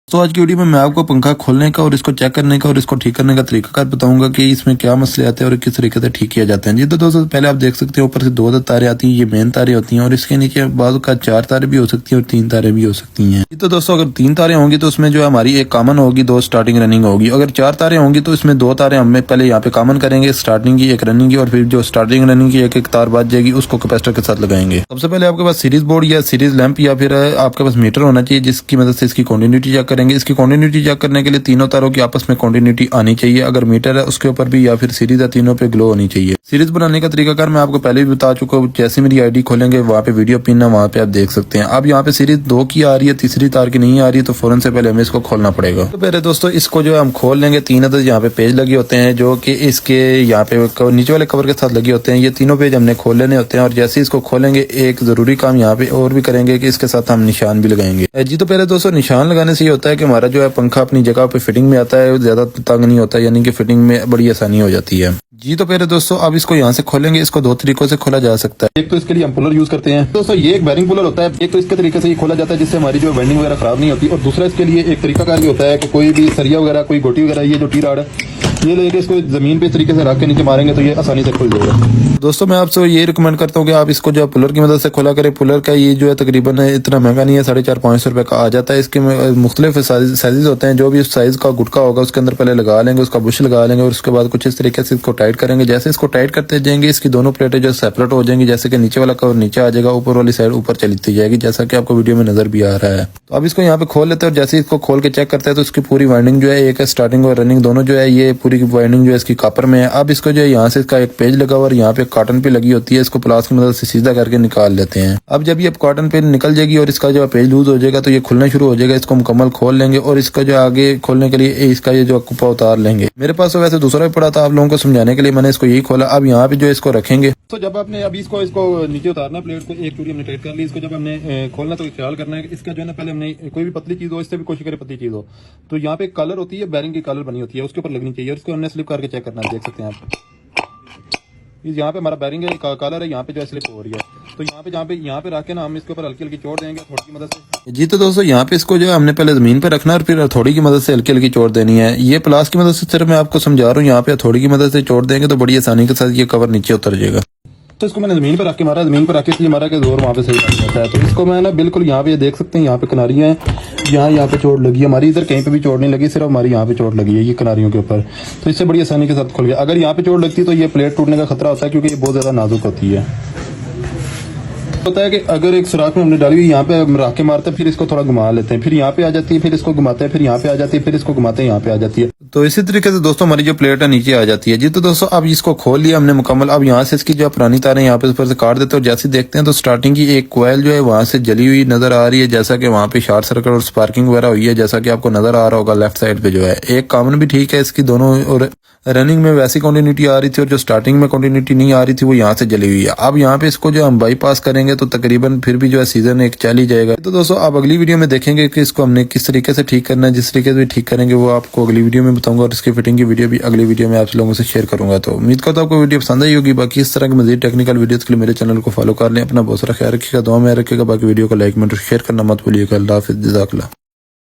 तो आज की वीडियो में मैं आपको पंखा खोलने का और इसको चेक करने का और इसको ठीक करने का तरीका बताऊंगा कि इसमें क्या मसले आते हैं और किस तरीके से ठीक किया जाता है। जी तो दोस्तों पहले आप देख सकते हैं ऊपर से दो तारें आती हैं, ये मेन तारें होती हैं और इसके नीचे बाजू का 4 तारें भी हो सकती हैं और 3 तारें भी हो सकती हैं। जी तो दोस्तों अगर 3 तारें होंगी तो उसमें जो है हमारी एक कॉमन होगी, 2 स्टार्टिंग रनिंग होगी। अगर 4 तारें होंगी तो इसमें 2 तारें हम पहले यहाँ पे कॉमन करेंगे, स्टार्टिंग की एक रनिंग की, और फिर जो स्टार्टिंग रनिंग की एक तार बाज जाएगी उसको कैपेसिटर के साथ लगाएंगे। सबसे पहले आपके पास सीरीज बोर्ड या सीरीज लैंप या फिर आपके पास मीटर होना चाहिए जिसकी मदद से इसकी कंटिन्यूटी चेक करेंगे। इसकी कंटिन्यूटी चेक करने के लिए तीनों तारों की आपस में कंटिन्यूटी आनी चाहिए। अगर मीटर है उसके ऊपर भी या फिर सीरीज है, तीनों पे ग्लो होनी चाहिए। सीरीज बनाने का तरीकाकार मैं आपको पहले भी बता चुका हूँ, जैसे मेरी आईडी खोलेंगे वहाँ पे वीडियो पिन है, वहाँ पे आप देख सकते हैं। अब यहाँ पे सीरीज 2 की आ रही है, तीसरी तार की नहीं आ रही है, तो फौरन से पहले हमें इसको खोलना पड़ेगा। तो पहले दोस्तों इसको जो है हम खोल लेंगे। 3 अदद यहाँ पे पेज लगे होते हैं जो कि इसके यहाँ पे नीचे वाले कवर के साथ लगे होते हैं। ये तीनों पेज हमने खोल लेने होते हैं और जैसे इसको खोलेंगे एक जरूरी काम यहाँ पे और भी करेंगे कि इसके साथ हम निशान भी लगाएंगे। जी तो पहले दोस्तों निशान लगाने से ये होता है कि हमारा जो है पंखा अपनी जगह पे फिटिंग में आता है, ज्यादा तंग नहीं होता, यानी कि फिटिंग में बड़ी आसानी हो जाती है। जी तो पहले दोस्तों अब इसको यहाँ से खोलेंगे। इसको 2 तरीकों से खोला जा सकता है। एक तो इसके लिए हम पुलर यूज करते हैं दोस्तों, ये एक बैरिंग पुलर होता है। एक तो इसके तरीके से ये खोला जाता है जिससे हमारी जो वाइंडिंग वगैरह खराब नहीं होती, और दूसरा इसके लिए एक तरीका ये होता है कि कोई भी सरिया वगैरह, कोई गोटी वगैरह, ये जो टी राड है ये लेके इसको जमीन पे इस तरीके से रख के नीचे मारेंगे तो ये आसानी से खुल जाएगा। दोस्तों मैं आपसे ये रिकमेंड करता हूँ कि आप इसको जो पुलर की मदद से खोला करें। पुलर का ये जो है तकरीबन इतना महंगा नहीं है, 450-500 रुपए का आ जाता है। इसके मुख्तलिफ साइजेस होते हैं। जो भी साइज का गुटका होगा उसके अंदर पहले लगा लेंगे, उसका बुश लगा लेंगे और उसके बाद कुछ इस तरीके से इसको टाइट करेंगे। जैसे इसको टाइट करते जाएंगे इसकी दोनों प्लेटें जो सेपरेट हो जाएंगी, जैसे कि नीचे वाला कवर नीचे आ जाएगा, ऊपर वाली साइड ऊपर चलती जाएगी, जैसा कि आपको वीडियो में नजर भी आ रहा है। तो अब इसको यहाँ पे खोल लेते हैं और जैसे इसको खोल के चेक करते हैं तो इसकी पूरी वाइंडिंग जो है, एक स्टार्टिंग और रनिंग दोनों जो है, ये पूरी वाइंडिंग जो है इसकी कॉपर में है। अब इसको जो है यहाँ से इसका एक पेज लगा हुआ और यहाँ पे कॉटन पे लगी होती है, इसको प्लास की मदद से सीधा करके निकाल लेते हैं। अब जब ये कॉटन पे निकल जाएगी और इसका जो पेज लूज हो जाएगा तो ये खुलना शुरू हो जाएगा। इसको मुकम्मल खोल लेंगे और इसका जो आगे खोलने के लिए इसका ये जो कुप्पा उतार लेंगे। मेरे पास तो वैसे दूसरा भी पड़ा था, आप लोगों को समझाने के लिए मैंने इसको यही खोला। अब यहाँ पे जो इसको रखेंगे तो जब आपने अभी इसको नीचे उतारना प्लेट को, एक चूड़ी हमने टाइट कर ली। इसको जब हमने खोलना तो ख्याल करना है इसका जो है ना, पहले हमने कोई भी पतली चीज हो, इससे भी कोशिश करें पतली चीज हो, तो यहाँ पे कलर होती है, बैरिंग की कलर बनी होती है, उसके ऊपर लगनी चाहिए और इसको हमने स्लिप करके चेक करना है। देख सकते हैं आप यहाँ पे हमारा बैरिंग है, कलर है, यहाँ पे जो स्लिप हो रही है, तो यहाँ पे रख के ना हम इसके ऊपर हल्की हल्की चोट देंगे थोड़ी की मदद से। जी तो दोस्तों यहाँ पे इसको जो है हमने पहले जमीन पे रखना है और फिर थोड़ी की मदद से हल्की हल्की चोट देनी है। ये प्लास की मदद से सिर्फ मैं आपको समझा रहा हूँ, यहाँ पे थोड़ी की मदद से चोट देंगे तो बड़ी आसानी के साथ ये कवर नीचे उतर जाएगा। तो इसको मैंने जमीन पर रख के मारा, जमीन पर रख के इसलिए मारा कि जोर वहाँ पे सही लग जाता है। तो इसको मैं ना बिल्कुल यहाँ पे देख सकते हैं, यहाँ पे किनारियाँ हैं, यहाँ पे चोट लगी है हमारी, इधर कहीं पे भी चोट नहीं लगी, सिर्फ हमारी यहाँ पे चोट लगी है ये किनारियों के ऊपर। तो इससे बड़ी आसानी के साथ खुल गया। अगर यहाँ पे चोट लगती है तो ये प्लेट टूटने का खतरा होता है क्योंकि ये बहुत ज्यादा नाजुक होती है। होता है कि अगर एक सुराख में हमने डाली हुई, यहाँ पे रख के मारते हैं, फिर इसको थोड़ा घुमा लेते हैं, फिर यहाँ पे आ जाती है, फिर इसको घुमाते हैं, फिर यहाँ पे आ जाती है, फिर इसको घुमाते हैं, यहाँ पे आ जाती है। तो इसी तरीके से दोस्तों हमारी जो प्लेट है नीचे आ जाती है। जी तो दोस्तों अब इसको खोल लिया हमने मुकम्मल। अब यहाँ से इसकी जो पुरानी तारें यहाँ पे ऊपर से काट देते हैं और जैसे देखते हैं तो स्टार्टिंग की एक कोयल जो है वहां से जली हुई नजर आ रही है, जैसा कि वहाँ पे शॉर्ट सर्किट और स्पार्किंग वगैरह हुई है, जैसा कि आपको नजर आ रहा होगा लेफ्ट साइड पे जो है। एक कॉमन भी ठीक है इसकी दोनों, और रनिंग में वैसी कंटिन्यूटी आ रही थी और जो स्टार्टिंग में कंटिन्यूटी नहीं आ रही थी वो यहाँ से जली हुई है। अब यहाँ पे इसको जो हम बाईपास करेंगे तो तकरीबन फिर भी जो है सीजन एक चल ही जाएगा। तो दोस्तों आप अगली वीडियो में देखेंगे कि इसको हमने किस तरीके से ठीक करना है। जिस तरीके से ठीक करेंगे वो आपको अगली वीडियो में बताऊंगा और इसकी फिटिंग की वीडियो भी अगली वीडियो में आप लोगों से शेयर करूंगा। तो उम्मीद करता हूं आपको वीडियो पसंद आई होगी। बाकी इस तरह की मजीद टेक्निकल वीडियोस के लिए मेरे चैनल को फॉलो कर लें। अपना बहुत सारा ख्याल रखिएगा, दुआ में रखिएगा। बाकी वीडियो को लाइक में शेयर करना मत भूलिएगा। अल्लाह हाफिज़, जज़ाकल्लाह।